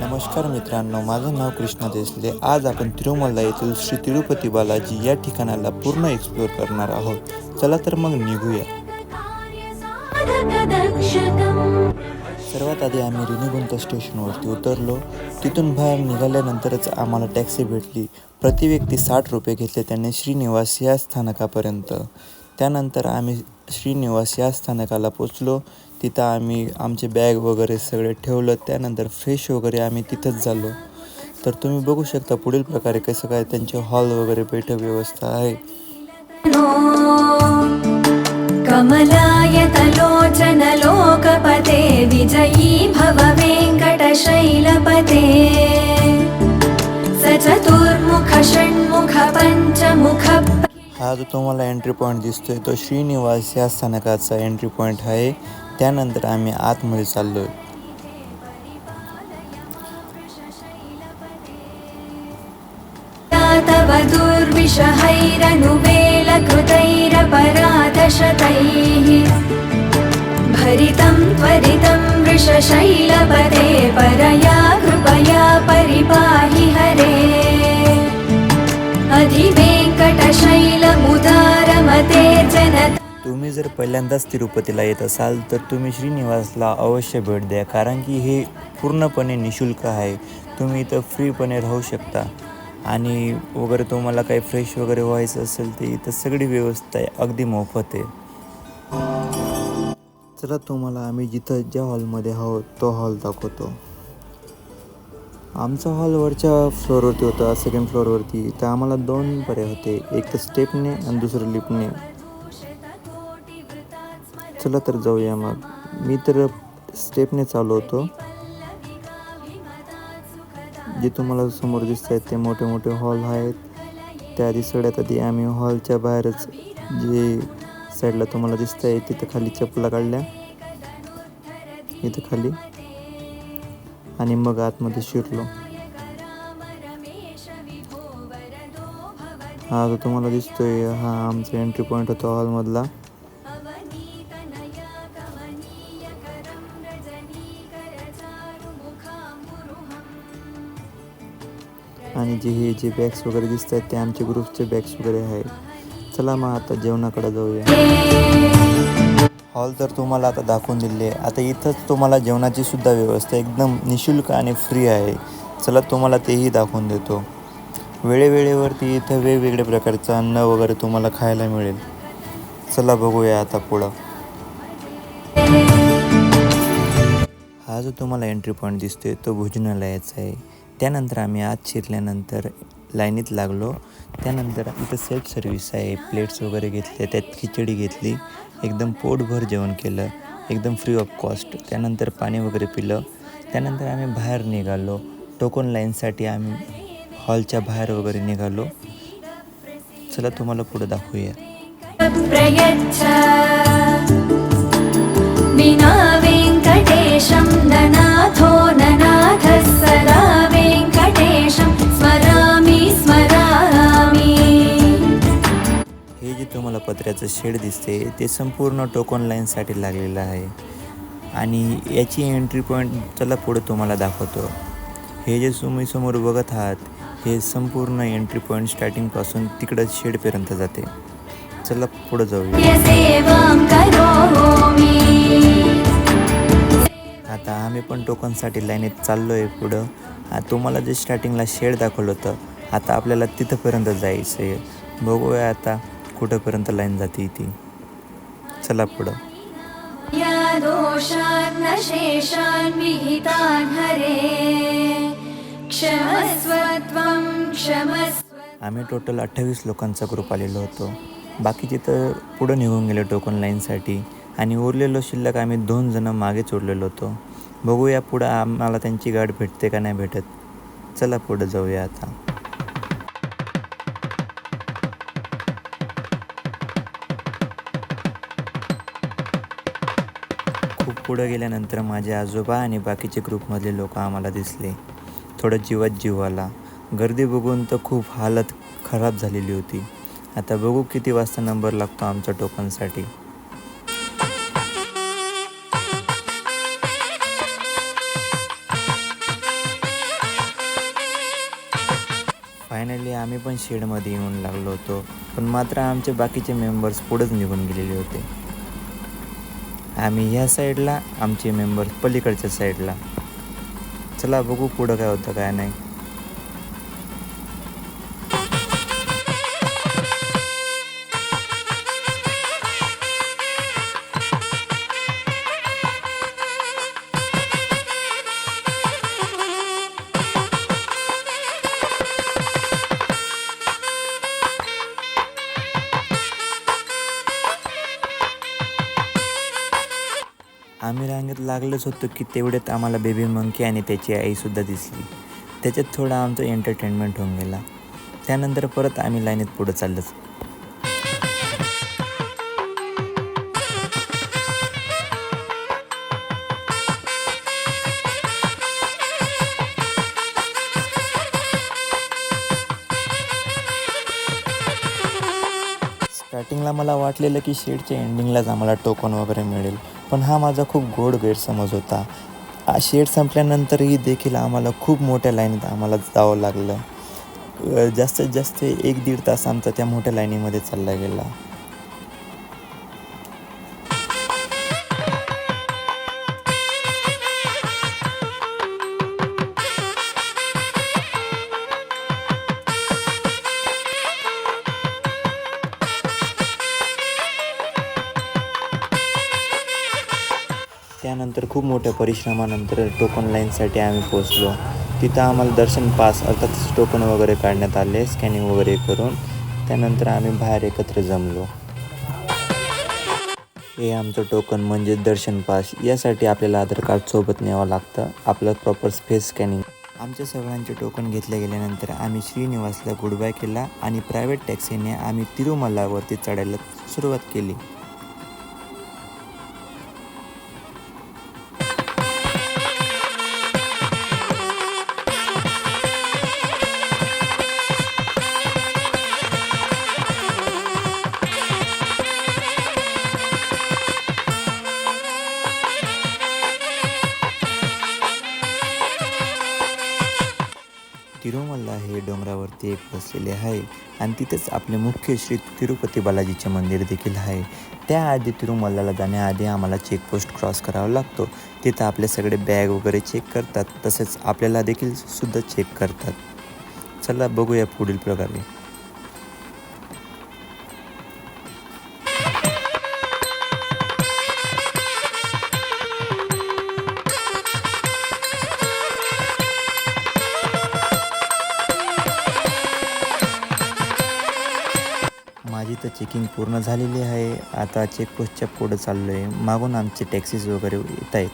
नमस्कार मित्रांनो, माझं नाव कृष्णा देसले. आज आपण तिरुमला येथील श्री तिरुपती बालाजी या ठिकाणाला पूर्ण एक्सप्लोअर करणार आहोत. चला तर मग निघूया. सर्वात आधी आम्ही रेणीगुंटा स्टेशनवरती उतरलो. तिथून बाहेर निघाल्यानंतरच आम्हाला टॅक्सी भेटली. प्रति व्यक्ती 60 रुपये घेतले त्याने श्रीनिवास या स्थानकापर्यंत. त्यानंतर आम्ही श्रीनिवास या स्थानकाला पोचलो. तिथं आम्ही आमचे बॅग वगैरे सगळे ठेवलं. त्यानंतर फ्रेश वगैरे आम्ही तिथंच झालो. तर तुम्ही बघू शकता पुढील प्रकारे कसं काय त्यांचे हॉल वगैरे बैठक व्यवस्था आहे. कमलायतलोचन लोकपते विजयी भव वेङ्कटशैलपते सचतुर्मुख षण्मुख पंचमुख. हा जो तुम्हाला एंट्री पॉईंट दिसतोय तो श्रीनिवास या स्थानकाचा एंट्री पॉईंट आहे. त्यानंतर आम्ही आतमध्ये चाललोय. तव दुर्विषहैरनुवेलकृतैरपराधशतैः भरितं त्वरितं वृषशैलपते परया कृपया परिपाहि हरे अधिवेङ्कटशैलमुदारमते जनता. तुम्ही जर पहिल्यांदाच तिरुपतीला येत असाल तर तुम्ही श्रीनिवासला अवश्य भेट द्या, कारण की हे पूर्णपणे निशुल्क आहे. तुम्ही इथं फ्रीपणे राहू शकता आणि वगैरे तुम्हाला काही फ्रेश वगैरे व्हायचं असेल तर इथं सगळी व्यवस्था आहे, अगदी मोफत आहे. चला तुम्हाला आम्ही जिथं ज्या हॉलमध्ये आहोत तो हॉल दाखवतो. आमचा हॉल वरच्या फ्लोअरवरती होता, सेकंड फ्लोअरवरती. तर आम्हाला 2 पर्याय होते, एक तर स्टेपने आणि दुसरं लिफ्टने. चला तर जाऊया. मग मी तर स्टेपने चालू होतो. जे तुम्हाला समोर दिसत आहेत ते मोठे मोठे हॉल आहेत. त्याआधी सगळ्यात आधी आम्ही हॉलच्या बाहेरच जे साईडला तुम्हाला दिसत आहे तिथं खाली चपला काढल्या, इथं खाली, आणि मग आतमध्ये शिरलो. हा जो तुम्हाला दिसतोय हा आमचा एंट्री पॉईंट होता हॉलमधला. आणि जे बॅग्स वगैरे दिसत आहेत ते आमचे ग्रुपचे बॅग्स वगैरे आहेत. चला मग आता जेवणाकडे जाऊया. हॉल तर तुम्हाला आता दाखवून दिले. आता इथंच तुम्हाला जेवणाची सुद्धा व्यवस्था एकदम निशुल्क आणि फ्री आहे. चला तुम्हाला तेही दाखवून देतो. वेळेवरती इथं वेगवेगळ्या प्रकारचं अन्न वगैरे तुम्हाला खायला मिळेल. चला बघूया आता पुढं. हा जो तुम्हाला एंट्री पॉईंट दिसतोय तो भोजनालयाचा आहे. त्यानंतर आम्ही आत शिरल्यानंतर लाईनीत लागलो. त्यानंतर इथं सेल्फ सर्व्हिस आहे. प्लेट्स वगैरे घेतले, त्यात खिचडी घेतली, एकदम पोटभर जेवण केलं, एकदम फ्री ऑफ कॉस्ट. त्यानंतर पाणी वगैरे पिलं. त्यानंतर आम्ही बाहेर निघालो. टोकन लाईनसाठी आम्ही हॉलच्या बाहेर वगैरे निघालो. चला तुम्हाला पुढं दाखवूया. विना वेङ्कटेशं ननाथो ननाथः सदा वेङ्कटेशं स्मरामि स्मरामि. हे जे तुम्हाला पत्र्याचं शेड दिसते ते संपूर्ण टोकन लाईनसाठी लागलेलं आहे. आणि याची एंट्री पॉईंट चला पुढे तुम्हाला दाखवतो. हे जे तुम्ही समोर बघत आहात हे संपूर्ण एंट्री पॉईंट स्टार्टिंगपासून तिकडं शेडपर्यंत जाते. चला पुढं जाऊया. आता आम्ही पण टोकनसाठी लाईनीत चाललो आहे पुढं. तुम्हाला जे स्टार्टिंगला शेड दाखवलं होतं आता आपल्याला तिथंपर्यंत जायचं आहे. बघूया आता कुठंपर्यंत लाईन जाते ती. चला पुढं. आम्ही टोटल 28 लोकांचा ग्रुप आलेलो होतो. बाकीचे तर पुढं निघून गेले टोकन लाईनसाठी आणि उरलेलो शिल्लक आम्ही 2 जण मागेच उरलेलो होतो. बघूया पुढं आम्हाला त्यांची गाठ भेटते का नाही भेटत. चला पुढं जाऊया आता. खूप पुढं गेल्यानंतर माझे आजोबा आणि बाकीचे ग्रुपमधले लोक आम्हाला दिसले. थोडं जीवात जीव आला. गर्दी बघून तर खूप हालत खराब झालेली होती. आता बघू किती वाजता नंबर लागतो आमच्या टोकनसाठी. फायनली आम्ही पण शेडमध्ये येऊन लागलो होतो, पण मात्र आमचे बाकीचे मेंबर्स पुढंच निघून गेलेले होते. आम्ही ह्या साईडला, आमचे मेंबर्स पलीकडच्या साईडला. चला बघू पुढं काय होतं काय नाही. आम्ही रांगेत लागलोच होतो की तेवढ्यात आम्हाला बेबी मंकी आणि त्याची आईसुद्धा दिसली. त्याच्यात थोडा आमचं एंटरटेनमेंट होऊन गेला. त्यानंतर परत आम्ही लाईनीत पुढं चाललोच. स्टार्टिंगला मला वाटलेलं की शेडच्या एंडिंगलाच आम्हाला टोकन वगैरे मिळेल, पण हा माझा खूप गोड गैरसमज होता. शेड संपल्यानंतरही देखील आम्हाला खूप मोठ्या लाईनीत आम्हाला जावं लागलं. जास्तीत जास्त 1-1.5 तास आमचा त्या मोठ्या लाईनीमध्ये चालला गेला. त्यानंतर खूप मोठ्या परिश्रमानंतर टोकन लाईनसाठी आम्ही पोचलो. तिथं आम्हाला दर्शन पास अर्थात टोकन वगैरे काढण्यात आले, स्कॅनिंग वगैरे करून. त्यानंतर आम्ही बाहेर एकत्र जमलो. हे आमचं टोकन म्हणजे दर्शन पास. यासाठी आपल्याला आधार कार्ड सोबत न्यावं लागतं, आपलं प्रॉपर फेस स्कॅनिंग. आमच्या सगळ्यांचे टोकन घेतले गेल्यानंतर आम्ही श्रीनिवासला गुड बाय केला आणि प्रायव्हेट टॅक्सीने आम्ही तिरुमलावरती चढायला सुरुवात केली. तिरुमला हे डोंगरावरती एक बसलेले आहे आणि तिथेच आपले मुख्य श्री तिरुपती बालाजीचे मंदिर देखील आहे. त्याआधी तिरुमलाला जाण्याआधी आम्हाला चेकपोस्ट क्रॉस करावा लागतो. तिथं आपले सगळे बॅग वगैरे चेक करतात, तसेच आपल्याला देखील सुद्धा चेक करतात. चला बघूया पुढील प्रकारे. माझी तर चेकिंग पूर्ण झालेली आहे. आता चेकपोस्टच्या पुढं चाललो आहे. मागून आमचे टॅक्सीज वगैरे येत आहेत.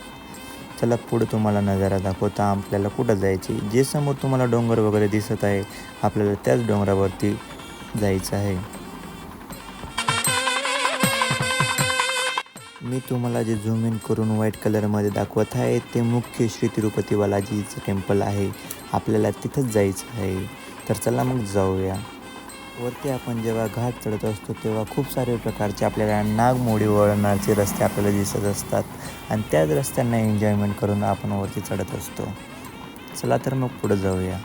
चला पुढं तुम्हाला नजारा दाखवता आपल्याला कुठं जायची. जे समोर तुम्हाला डोंगर वगैरे दिसत आहे, आपल्याला त्याच डोंगरावरती जायचं आहे. मी तुम्हाला जे झूम इन करून व्हाईट कलरमध्ये दाखवत आहे ते मुख्य श्री तिरुपती बालाजीचं टेम्पल आहे. आपल्याला तिथंच जायचं आहे. तर चला मग जाऊया. वरती आपण जेव्हा घाट चढत असतो तेव्हा खूप सारे प्रकारचे आपल्याला नागमोडी वळणाचे रस्ते आपल्याला दिसत असतात आणि त्याच रस्त्यांना एन्जॉयमेंट करून आपण वरती चढत असतो. चला तर मग पुढं जाऊया.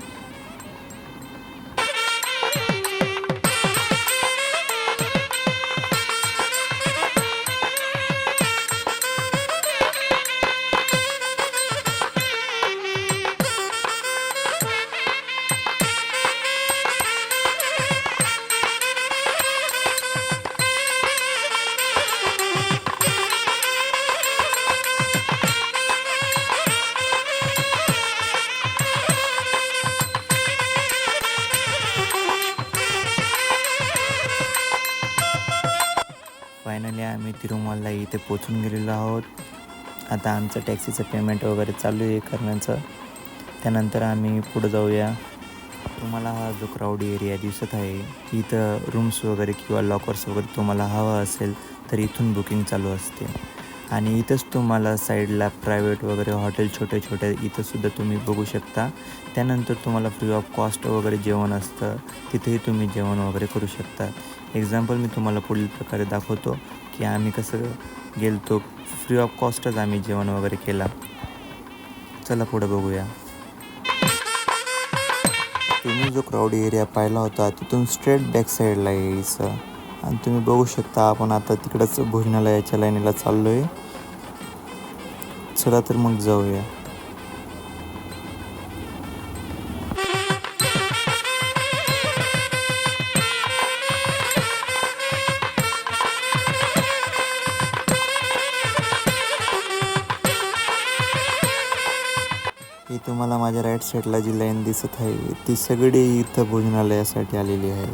फायनली आम्ही तिरुमला इथे पोचून गेलेलो आहोत. आता आमचं टॅक्सीचं पेमेंट वगैरे चालू आहे करण्याचं. त्यानंतर आम्ही पुढं जाऊया. तुम्हाला हा जो क्राऊडी एरिया दिसत आहे, इथं रूम्स वगैरे किंवा लॉकर्स वगैरे तुम्हाला हवं असेल तर इथून बुकिंग चालू असते. आणि इथंच तुम्हाला साईडला प्रायव्हेट वगैरे हॉटेल छोटे छोटे इथंसुद्धा तुम्ही बघू शकता. त्यानंतर तुम्हाला फ्री ऑफ कॉस्ट वगैरे जेवण असतं, तिथेही तुम्ही जेवण वगैरे करू शकता. एक्झाम्पल मी तुम्हाला पुढील प्रकारे दाखवतो की आम्ही कसं गेलतो. फ्री ऑफ कॉस्टच आम्ही जेवण वगैरे केला. चला पुढं बघूया. तुम्ही तुम्ही जो क्राऊड एरिया पाहिला होता तिथून स्ट्रेट बॅक साईडला यायचं आणि तुम्ही बघू शकता आपण आता तिकडंच भोजनालयाच्या लाईनीला चाललो आहे. चला तर मग जाऊया. ही तुम्हाला माझ्या राईट साईडला जी लाईन दिसत आहे ती सगळी इथं भोजनालयासाठी आलेली आहे.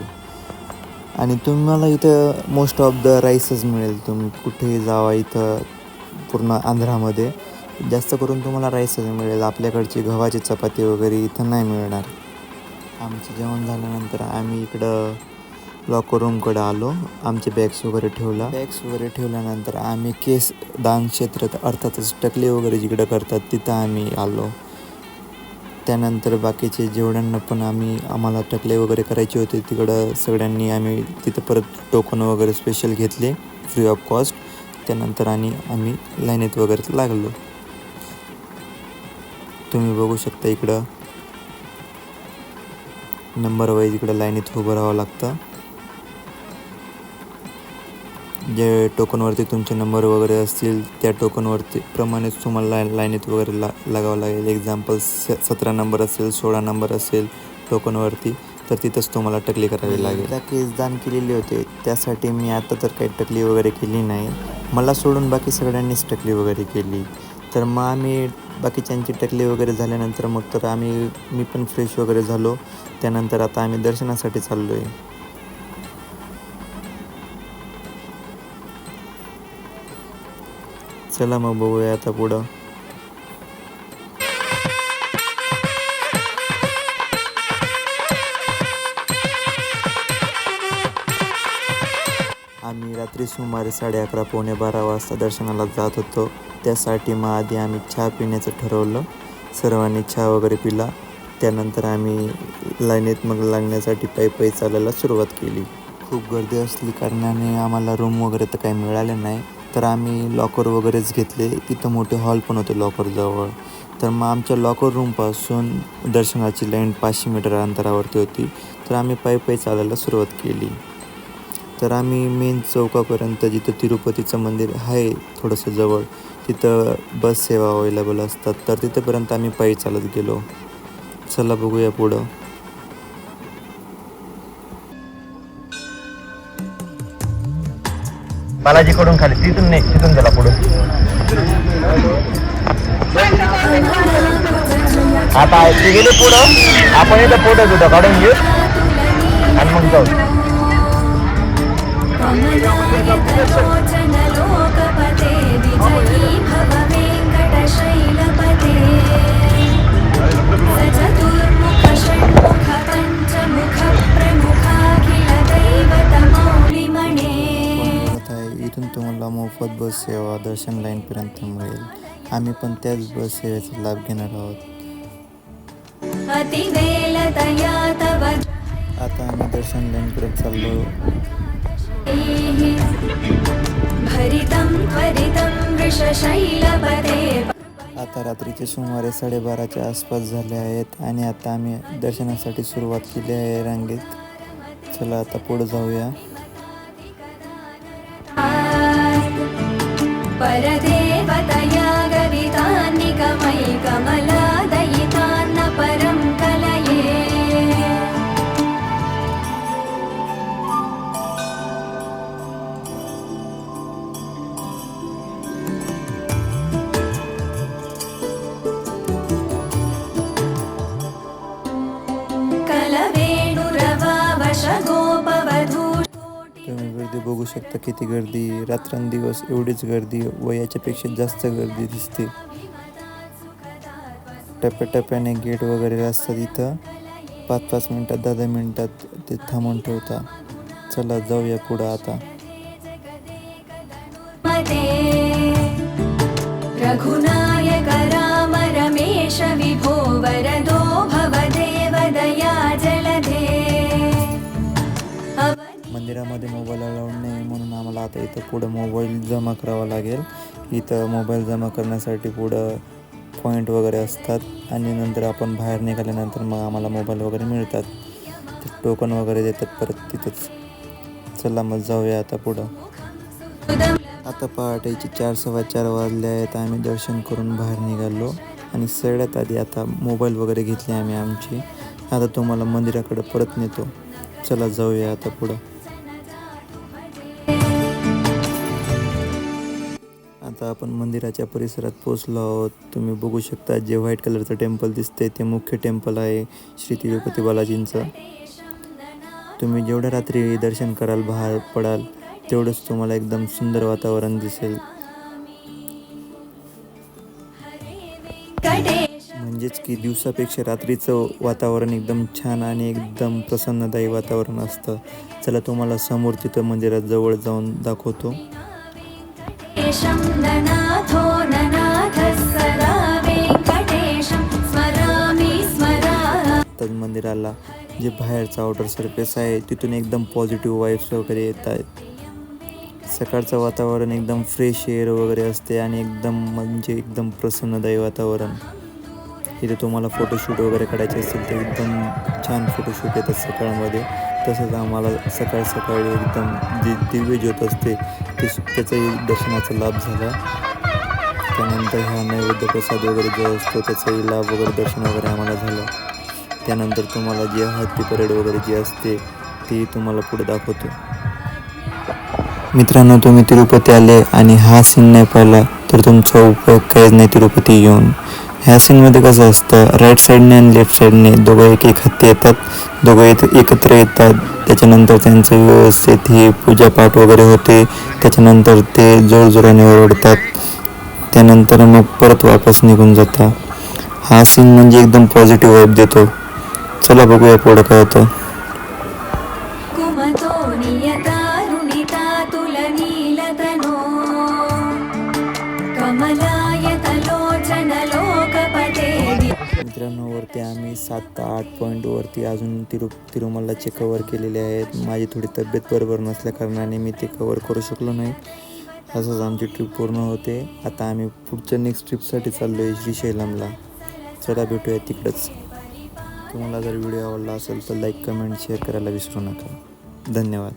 आणि तुम्हाला इथं मोस्ट ऑफ द राईसच मिळेल. तुम्ही कुठेही जावा इथं पूर्ण आंध्रामध्ये जास्त करून तुम्हाला राईसच मिळेल. आपल्याकडची गव्हाची चपाती वगैरे इथं नाही मिळणार. आमचं जेवण झाल्यानंतर आम्ही इकडं लॉकर रूमकडे आलो. आमचे बॅग्स वगैरे ठेवल्यानंतर आम्ही केस दान क्षेत्रात अर्थातच टकले वगैरे जिकडं करतात तिथं आम्ही आलो. त्यानंतर बाकीचे जेवढ्यांना पण आम्हाला टकले वगैरे करायचे होते तिकडं सगळ्यांनी आम्ही तिथं परत टोकन वगैरे स्पेशल घेतले फ्री ऑफ कॉस्ट. त्यानंतर आम्ही लाईनीत वगैरे लागलो. तुम्ही बघू शकता इकडं नंबर वाईज इकडं लाईनीत उभं राहावं लागतं. जे टोकनवरती तुमचे नंबर वगैरे असतील त्या टोकनवरती प्रमाणेच तुम्हाला लाईनीत वगैरे लागावं लागेल. एक्झाम्पल 17 नंबर असेल, 16 नंबर असेल टोकनवरती तर तिथंच तुम्हाला टकली करावी लागेल. एकदा केस दान केलेले होते त्यासाठी मी आता तर काही टकली वगैरे केली नाही. मला सोडून बाकी सगळ्यांनीच टकली वगैरे केली. तर मग आम्ही बाकीच्यांची टकली वगैरे झाल्यानंतर मग तर मी पण फ्रेश वगैरे झालो. त्यानंतर आता आम्ही दर्शनासाठी चाललो आहे. चला मग बघूया आता पुढं. आम्ही रात्री सुमारे 11:30 पावणे 12 वाजता दर्शनाला जात होतो. त्यासाठी मग आधी आम्ही चहा पिण्याचं ठरवलं. सर्वांनी चहा वगैरे पिला. त्यानंतर आम्ही लाईनीत मग लागण्यासाठी पायी चालायला सुरुवात केली. खूप गर्दी असली कारणाने आम्हाला रूम वगैरे तर काही मिळाले नाही. तर आम्ही लॉकर वगैरेच घेतले. तिथं मोठे हॉल पण होते लॉकरजवळ. तर मग आमच्या लॉकर रूमपासून दर्शनाची लाईन 500 मीटर अंतरावरती होती. तर आम्ही पायी चालायला सुरुवात केली. तर आम्ही मेन चौकापर्यंत जिथं तिरुपतीचं मंदिर आहे थोडंसं जवळ तिथं बस सेवा अवेलेबल असतात. तर तिथंपर्यंत आम्ही पायी चालत गेलो. चला बघूया पुढं. बालाजीकडून खाली तिथून गेला पुढे. आता ते गेले पुढं. आपण इथं फोटो सुद्धा काढून घेऊ आणि मग जाऊ. लोकपते विजयी भव वेङ्कटशैलपते सचतुर्मुख षण्मुख पञ्चमुख प्रमुखाखिल दैवतमौलिमणे. इथून तुम्हाला मोफत बस सेवा दर्शन लाईनपर्यंत मिळेल. आम्ही पण त्याच बस सेवेचा लाभ घेणार आहोत. अतिवेलतया तव आता आम्ही दर्शन लाईनपर्यंत चाललो. भरितं त्वरितं वृषशैलपते. आता रात्रीचे सुमारे 12:30च्या आसपास झाले आहेत आणि आता आम्ही दर्शनासाठी सुरुवात केली आहे रांगेत. चला आता पुढे जाऊया. परदेवतया गवितान्निकमयि कमलादयितान्न परं कलये. कलवेणुरवावश गोपवधू. तुम्ही गर्दी बघू शकता किती गर्दी. रात्रंदिवस एवढीच गर्दी व याच्यापेक्षा जास्त गर्दी दिसते. टप्प्याटप्प्याने गेट वगैरे असतात इथं. 5-5 मिनटात 10 मिनटात ते थांबून ठेवता. चला जाऊया पुढं आता. रघुनायक राम रमेश विभो वरदो भवदेव दया जलधे. मंदिरामध्ये मोबाईल अलाउड नाही म्हणून आम्हाला आता इथं पुढं मोबाईल जमा करावा लागेल. इथं मोबाईल जमा करण्यासाठी पुढं पॉईंट वगैरे असतात आणि नंतर आपण बाहेर निघाल्यानंतर मग आम्हाला मोबाईल वगैरे मिळतात. ते टोकन वगैरे देतात परत तिथंच. चला मग जाऊया आता पुढं. आता पहाटेचे 4:15 वाजले आहेत. आम्ही दर्शन करून बाहेर निघालो आणि सगळ्यात आधी आता मोबाईल वगैरे घेतले आम्ही आमचे. आता तुम्हाला मंदिराकडे परत नेतो. चला जाऊया आता पुढं. आता आपण मंदिराच्या परिसरात पोचलो आहोत. तुम्ही बघू शकता जे व्हाईट कलरचं टेम्पल दिसतंय ते मुख्य टेम्पल आहे श्री तिरुपती बालाजींचं. तुम्ही जेवढ्या रात्री दर्शन कराल बाहेर पडाल तेवढंच तुम्हाला एकदम सुंदर वातावरण दिसेल. म्हणजेच की दिवसापेक्षा रात्रीचं वातावरण एकदम छान आणि एकदम प्रसन्नदायी वातावरण असतं. चला तुम्हाला समोर तिथं मंदिरात जवळ जाऊन दाखवतो. ननाथो ननाथः सदा वेङ्कटेशं स्मरामि स्मरामि. तर मंदिराला जे बाहेरचं आउटर सरफेस आहे तिथून एकदम पॉझिटिव्ह वाईब्स वगैरे येत आहेत. सकाळचं वातावरण एकदम फ्रेश एअर वगैरे असते आणि एकदम प्रसन्नदायी वातावरण. इथे तुम्हाला फोटोशूट वगैरे काढायचे असेल तर एकदम छान फोटोशूट येतात सकाळमध्ये. तसंच आम्हाला सकाळी एकदम जी दिव्य ज्योत असते त्याचाही दर्शनाचा लाभ झाला. त्यानंतर हा नैवेद्य प्रसाद वगैरे जो असतो त्याचाही लाभ वगैरे दर्शन वगैरे आम्हाला झालं. त्यानंतर तुम्हाला जी हत्ती परेड वगैरे जी असते ती तुम्हाला पुढे दाखवतो. मित्रांनो, तुम्ही तिरुपती आले आणि हा सीन नाही पाहिला तर तुमचा उपयोग काहीच नाही तिरुपती येऊन. ह्या सीनमध्ये कसं असतं, राईट साईडने आणि लेफ्ट साईडने दोघं एक हत्ती येतात. दोघं एकत्र येतात. त्याच्यानंतर त्यांचं व्यवस्थित ही पूजापाठ वगैरे होते. त्याच्यानंतर ते जोरजोराने ओरडतात. त्यानंतर मग परत वापस निघून जातात. हा सीन म्हणजे एकदम पॉझिटिव्ह वाईब देतो. चला बघूया पुढं काय होतं. कुमतो नियतारुणिता तुलनीलतनो कमलायतलोचन लोकपते. मित्रांनो, वरती आम्ही 7 ते 8 पॉईंट वरती अजून तिरुमलाचे कवर केलेले आहेत. माझी थोडी तब्येत बरोबर नसल्या कारणाने मी ते कवर करू शकलो नाही. असंच आमची ट्रिप पूर्ण होते. आता आम्ही पुढच्या नेक्स्ट ट्रिपसाठी चाललो आहे श्रीशैलमला. चला भेटूया तिकडंच. तुम्हाला जर व्हिडिओ आवडला असेल तर लाईक, कमेंट, शेअर करायला विसरू नका. धन्यवाद.